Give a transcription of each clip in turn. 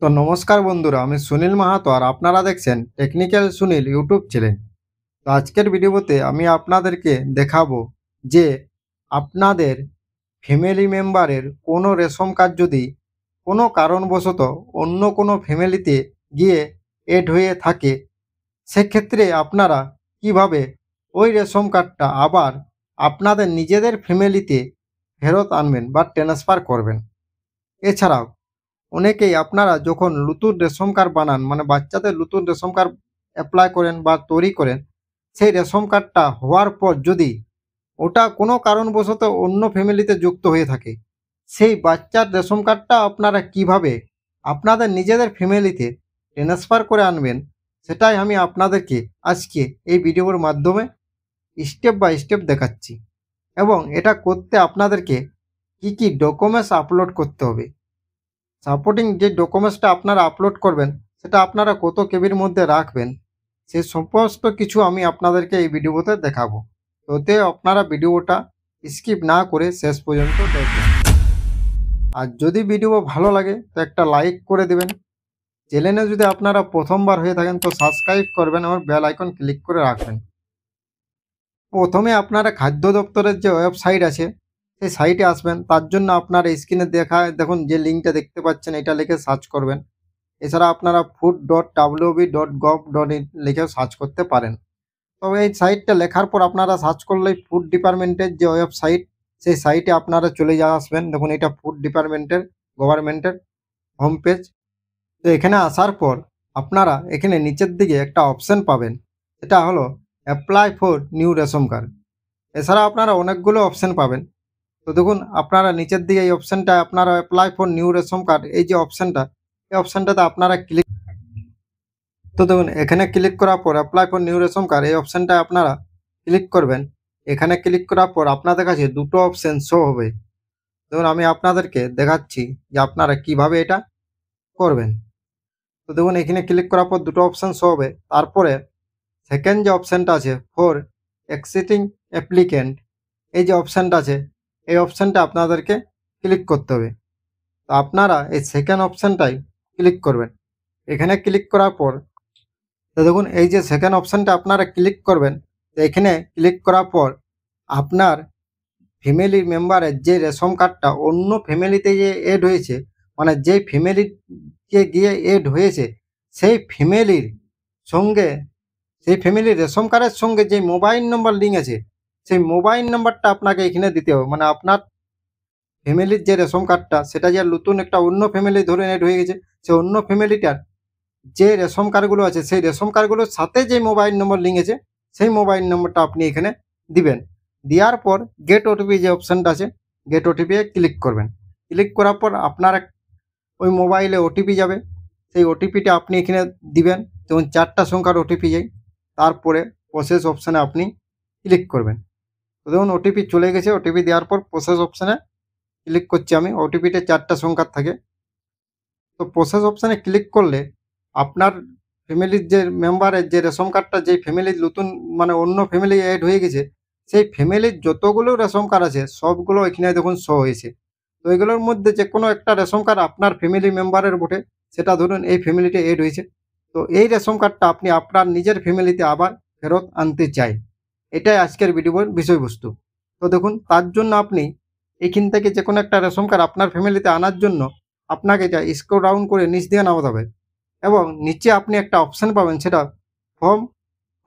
তো নমস্কার বন্ধুরা, আমি সুনীল মাহাতো আর আপনারা দেখছেন টেকনিক্যাল সুনীল ইউটিউব চ্যানেল। তো আজকের ভিডিওতে আমি আপনাদেরকে দেখাবো যে আপনাদের ফ্যামিলি মেম্বারের কোনো রেশন কার্ড যদি কোনো কারণবশত অন্য কোনো ফ্যামিলিতে গিয়ে এড হয়ে থাকে, সেক্ষেত্রে আপনারা কিভাবে ওই রেশন কার্ডটা আবার আপনাদের নিজেদের ফ্যামিলিতে ফেরত আনবেন বা ট্রান্সফার করবেন। এছাড়াও অনেকেই আপনারা যখন নতুন রেশন কার্ড বানান, মানে বাচ্চাদের নতুন রেশন কার্ড অ্যাপ্লাই করেন বা তৈরি করেন, সেই রেশন কার্ডটা হওয়ার পর যদি ওটা কোনো কারণবশত অন্য ফ্যামিলিতে যুক্ত হয়ে থাকে, সেই বাচ্চার রেশন কার্ডটা আপনারা কিভাবে আপনাদের নিজেদের ফ্যামিলিতে ট্রান্সফার করে আনবেন, সেটাই আমি আপনাদেরকে আজকে এই ভিডিওর মাধ্যমে স্টেপ বাই স্টেপ দেখাচ্ছি। এবং এটা করতে আপনাদেরকে কি কি ডকুমেন্টস আপলোড করতে হবে, সাপোর্টিং যে ডকুমেন্টসটা আপনারা আপলোড করবেন, সেটা আপনারা কত কেবির মধ্যে রাখবেন, সে সমস্ত কিছু আমি আপনাদেরকে এই ভিডিওতে দেখাবো। তোতে আপনারা ভিডিওটা স্কিপ না করে শেষ পর্যন্ত দেখবেন। আর যদি ভিডিও ভালো লাগে তো একটা লাইক করে দেবেন। চ্যানেলে যদি আপনারা প্রথমবার হয়ে থাকেন তো সাবস্ক্রাইব করবেন এবং বেল আইকন ক্লিক করে রাখবেন। প্রথমে আপনারা খাদ্য দপ্তরের যে ওয়েবসাইট আছে সেই সাইটে আসবেন। তার জন্য আপনার স্ক্রিনে দেখুন যে লিঙ্কটা দেখতে পাচ্ছেন, এটা লিখে সার্চ করবেন। এছাড়া আপনারা food.wb.gov.in লিখেও সার্চ করতে পারেন। তবে এই সাইটটা লেখার পর আপনারা সার্চ করলেই ফুড ডিপার্টমেন্টের যে ওয়েবসাইট, সেই সাইটে আপনারা চলে আসবেন। দেখুন, এটা ফুড ডিপার্টমেন্টের গভর্নমেন্টের হোম পেজ। তো এখানে আসার পর আপনারা এখানে নিচের দিকে একটা অপশন পাবেন, সেটা হলো apply for new ration card. এছাড়া আপনারা অনেকগুলো অপশন পাবেন। তো দেখুন, আপনারা নিচের দিকে এই অপশনটা আপনারা apply for new ration card, এই যে অপশনটা, এই অপশনটাতে আপনারা ক্লিক। তো দেখুন, এখানে ক্লিক করার পর apply for new ration card এই অপশনটায় আপনারা ক্লিক করবেন। এখানে ক্লিক করার পর আপনাদের কাছে দুটো অপশন শো হবে। দেখুন, আমি আপনাদেরকে দেখাচ্ছি যে আপনারা কিভাবে এটা করবেন। তো দেখুন, এখানে ক্লিক করার পর দুটো অপশন শো হবে। তারপরে সেকেন্ড যে অপশনটা আছে ফর এক্সিটিং অ্যাপ্লিক্যান্ট, এই যে অপশনটা আছে, এই অপশনটা আপনাদেরকে ক্লিক করতে হবে। তো আপনারা এই সেকেন্ড অপশনটাই ক্লিক করবেন। এখানে ক্লিক করার পর তো দেখুন, এই যে সেকেন্ড অপশনটা আপনারা ক্লিক করবেন। তো এখানে ক্লিক করার পর আপনার ফ্যামিলি মেম্বারের যে রেশন কার্ডটা অন্য ফ্যামিলিতে যে এড হয়েছে, মানে যেই ফ্যামিলিকে গিয়ে এড হয়েছে, সেই ফ্যামিলির সঙ্গে, সেই ফ্যামিলির রেশন কার্ডের সঙ্গে যে মোবাইল নম্বর লিঙ্ক আছে, সেই মোবাইল নম্বরটা আপনাকে এখানে দিতে হবে। মানে আপনার ফ্যামিলির যে রেশন কার্ডটা, সেটা যে নতুন একটা অন্য ফ্যামিলি ধরে এড হয়ে গেছে, সেই অন্য ফ্যামিলিটার যে রেশন কার্ডগুলো আছে, সেই রেশন কার্ডগুলোর সাথে যে মোবাইল নম্বর লিঙ্ক আছে, সেই মোবাইল নম্বরটা আপনি এখানে দিবেন। দেওয়ার পর গেট ওটিপি যে অপশানটা আছে, গেট ওটিপি ক্লিক করবেন। ক্লিক করার পর আপনার ওই মোবাইলে ওটিপি যাবে। সেই ওটিপিটা আপনি এখানে দিবেন। যেমন 4টা সংখ্যার ওটিপি যায়। তারপরে প্রসেস অপশানে আপনি ক্লিক করবেন। তো দেখুন, ওটিপি চলে গেছে। ওটিপি দেওয়ার পর প্রসেস অপশানে ক্লিক করছি আমি। ওটিপিটা 4টা সংখ্যার থাকে। তো প্রসেস অপশানে ক্লিক করলে আপনার ফ্যামিলির যে মেম্বারের যে রেশন কার্ডটা, যেই ফ্যামিলির নতুন, মানে অন্য ফ্যামিলি অ্যাড হয়ে গেছে, সেই ফ্যামিলির যতগুলো রেশন কার্ড আছে সবগুলো এখানে দেখুন শো হয়েছে। তো এগুলোর মধ্যে যে কোনো একটা রেশন কার্ড আপনার ফ্যামিলি মেম্বারের বটে, সেটা ধরুন এই ফ্যামিলিতে অ্যাড হয়েছে। তো এই রেশন কার্ডটা আপনি আপনার নিজের ফ্যামিলিতে আবার ফেরত আনতে চাই, এটাই আজকের ভিডিওর বিষয়বস্তু। তো দেখুন, তার জন্য আপনি এখান থেকে যে কোনো একটা রেশন কার্ড আপনার ফ্যামিলিতে আনার জন্য আপনাকে এটা স্ক্রল ডাউন করে নিচ দিয়ে নামাতে হবে। এবং নিচে আপনি একটা অপশান পাবেন, সেটা ফর্ম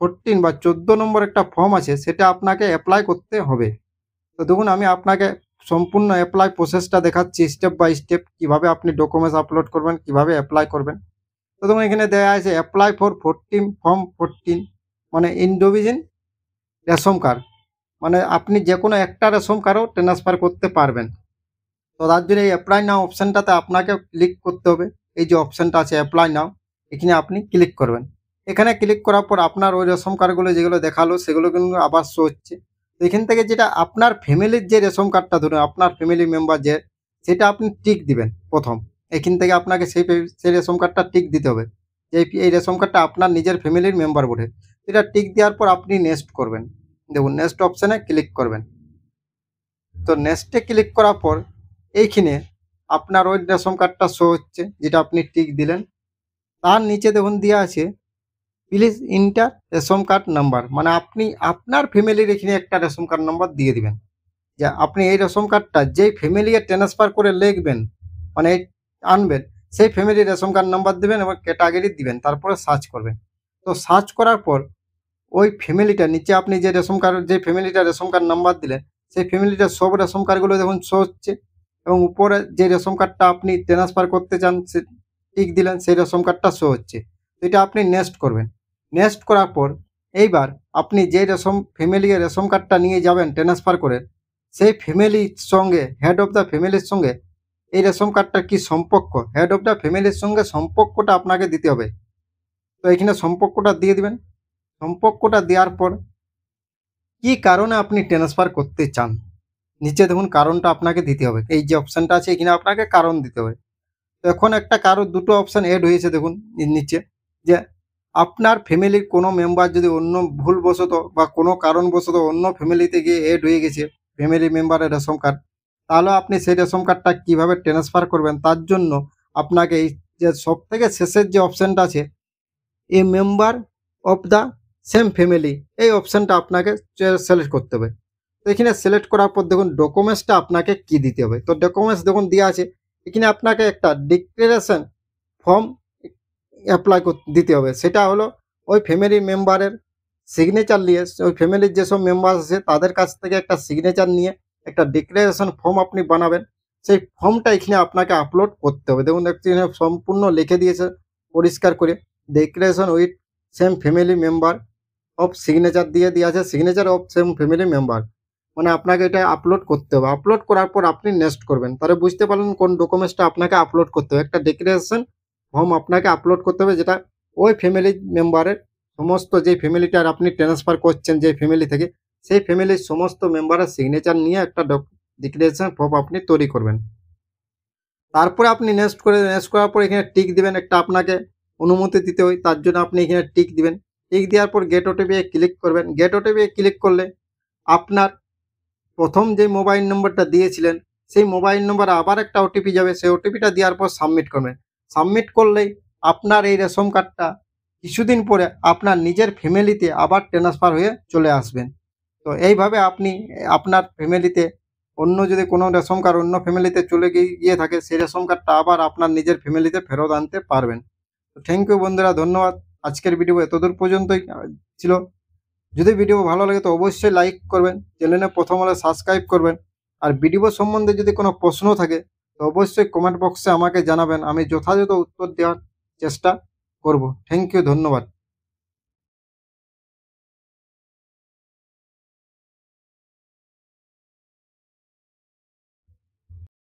14 বা 14 নম্বর একটা ফর্ম আছে, সেটা আপনাকে অ্যাপ্লাই করতে হবে। তো দেখুন, আমি আপনাকে সম্পূর্ণ অ্যাপ্লাই প্রসেসটা দেখাচ্ছি স্টেপ বাই স্টেপ, কীভাবে আপনি ডকুমেন্টস আপলোড করবেন, কীভাবে অ্যাপ্লাই করবেন। তো দেখুন, এখানে দেওয়া আছে অ্যাপ্লাই ফর 14 ফর্ম 14, মানে ইন্ডিভিজুয়াল রেশন কার্ড, মানে আপনি যে কোনো একটা রেশন কার্ডও ট্রান্সফার করতে পারবেন। তো তার জন্য এই অ্যাপ্লাই নাও অপশানটাতে আপনাকে ক্লিক করতে হবে। এই যে অপশানটা আছে অ্যাপ্লাই নাও, এখানে আপনি ক্লিক করবেন। এখানে ক্লিক করার পর আপনার ওই রেশন কার্ডগুলো যেগুলো দেখালো সেগুলো কিন্তু আবার শো হচ্ছে। তো এখান থেকে যেটা আপনার ফ্যামিলির যে রেশন কার্ডটা, ধরুন আপনার ফ্যামিলি মেম্বার যে, সেটা আপনি টিক দিবেন প্রথম। এখান থেকে আপনাকে সেই রেশন কার্ডটা টিক দিতে হবে যে এই রেশন কার্ডটা আপনার নিজের ফ্যামিলির মেম্বার বটে। এটা টিক দেওয়ার পর আপনি নেক্সট করবেন। দেখুন, নেক্সট অপশানে ক্লিক করবেন। তো নেক্সটে ক্লিক করার পর এইখানে আপনার ওই রেশন কার্ডটা শো হচ্ছে যেটা আপনি টিক দিলেন। তার নিচে দেখুন দেওয়া আছে please inter ration card number, মানে আপনি আপনার ফ্যামিলির এখানে একটা রেশন কার্ড নাম্বার দিয়ে দিবেন। যে আপনি এই রেশন কার্ডটা যেই ফ্যামিলি ট্রান্সফার করে লিখবেন, মানে আনবেন, সেই ফ্যামিলির রেশন কার্ড নাম্বার দিবেন এবং ক্যাটাগরি দিবেন, তারপরে সার্চ করবেন। তো সার্চ করার পর ওই ফ্যামিলিটা নিচে আপনি যে রেশন কার্ড যে ফ্যামিলিটা রেশন কার্ড নাম্বার দিলেন, সেই ফ্যামিলিটার সব রেশন কার্ডগুলো দেখুন শো হচ্ছে এবং উপরে যে রেশন কার্ডটা আপনি ট্রান্সফার করতে চান সে টিক দিলেন, সেই রেশন কার্ডটা শো হচ্ছে। তো এটা আপনি নেক্সট করবেন। নেক্সট করার পর এইবার আপনি যে ফ্যামিলির রেশন কার্ডটা নিয়ে যাবেন ট্রান্সফার করে, সেই ফ্যামিলির সঙ্গে হেড অফ দ্য ফ্যামিলির সঙ্গে এই রেশন কার্ডটার কি সম্পর্ক, হেড অফ দ্য ফ্যামিলির সঙ্গে সম্পর্কটা আপনাকে দিতে হবে। তো এখানে সম্পর্কটা দিয়ে দিবেন। সম্পর্কটা দেওয়ার পর কি কারণে আপনি ট্রান্সফার করতে চান, নিচে দেখুন কারণটা আপনাকে দিতে হবে। এই যে অপশানটা আছে এখানে আপনাকে কারণ দিতে হবে। তো এখন একটা দুটো অপশান এড হয়েছে দেখুন নিচে, যে আপনার ফ্যামিলির কোনো মেম্বার যদি অন্য ভুলবশত বা কোনো কারণবশত অন্য ফ্যামিলিতে গিয়ে এড হয়ে গেছে ফ্যামিলি মেম্বারের রেশন কার্ড, তাহলে আপনি সেই রেশন কার্ডটা কীভাবে ট্রান্সফার করবেন, তার জন্য আপনাকে এই যে সবথেকে শেষের যে অপশানটা আছে a member of the same family, এই অপশানটা আপনাকে সিলেক্ট করতে হবে। তো এখানে সিলেক্ট করার পর দেখুন ডকুমেন্টসটা আপনাকে কি দিতে হবে। তো ডকুমেন্টস দেখুন দেওয়া আছে এখানে আপনাকে একটা ডিক্লারেশন ফর্ম অ্যাপ্লাই দিতে হবে। সেটা হলো ওই ফ্যামিলি মেম্বারের সিগনেচার নিয়ে, ওই ফ্যামিলির যেসব মেম্বার আছে তাদের কাছ থেকে একটা সিগনেচার নিয়ে একটা ডিক্লারেশন ফর্ম আপনি বানাবেন। সেই ফর্মটা এখানে আপনাকে আপলোড করতে হবে। দেখুন এখানে সম্পূর্ণ লিখে দিয়েছে পরিষ্কার করে, declaration with same family member of signature দিয়ে আছে, signature of same family member, মানে আপনাকে এটা আপলোড করতে হবে। আপলোড করার পর আপনি নেক্সট করবেন। তাহলে বুঝতে পারলেন কোন ডকুমেন্টসটা আপনাকে আপলোড করতে হবে। একটা ডিক্লারেশন ফর্ম আপনাকে আপলোড করতে হবে, যেটা ওই ফ্যামিলি মেম্বারের সমস্ত যে ফ্যামিলিটার আপনি ট্রান্সফার করছেন যে ফ্যামিলি থেকে, সেই ফ্যামিলির সমস্ত মেম্বারের সিগনেচার নিয়ে একটা ডিক্লারেশন ফর্ম আপনি তৈরি করবেন। তারপরে আপনি নেক্সট করার পর এখানে টিক দিবেন, একটা আপনাকে অনুমতি দিতে হয়, তার জন্য আপনি এখানে টিক দিবেন। টিক দেওয়ার পর গেট ওটিপি ক্লিক করবেন। গেট ওটিপি ক্লিক করলে আপনার প্রথম যে মোবাইল নম্বরটা দিয়েছিলেন সেই মোবাইল নম্বরে আবার একটা ওটিপি যাবে, সেই ওটিপিটা দেওয়ার পর সাবমিট করবেন। সাবমিট করলেই আপনার এই রেশন কার্ডটা কিছুদিন পরে আপনার নিজের ফ্যামিলিতে আবার ট্রান্সফার হয়ে চলে আসবেন। তো এইভাবে আপনি আপনার ফ্যামিলিতে অন্য যদি কোনো রেশন কার্ড অন্য ফ্যামিলিতে চলে গিয়ে থাকে, সেই রেশন কার্ডটা আবার আপনার নিজের ফ্যামিলিতে ফেরত আনতে পারবেন। তো থ্যাংক ইউ বন্ধুরা, ধন্যবাদ। আজকের ভিডিও এতদূর পর্যন্তই ছিল। যদি ভিডিও ভালো লাগে তো অবশ্যই লাইক করবেন, চ্যানেলে প্রথম হলে সাবস্ক্রাইব করবেন। আর ভিডিও সম্বন্ধে যদি কোনো প্রশ্ন থাকে তো অবশ্যই কমেন্ট বক্সে আমাকে জানাবেন, আমি যথাযথ উত্তর দেওয়ার চেষ্টা করব। থ্যাংক ইউ, ধন্যবাদ।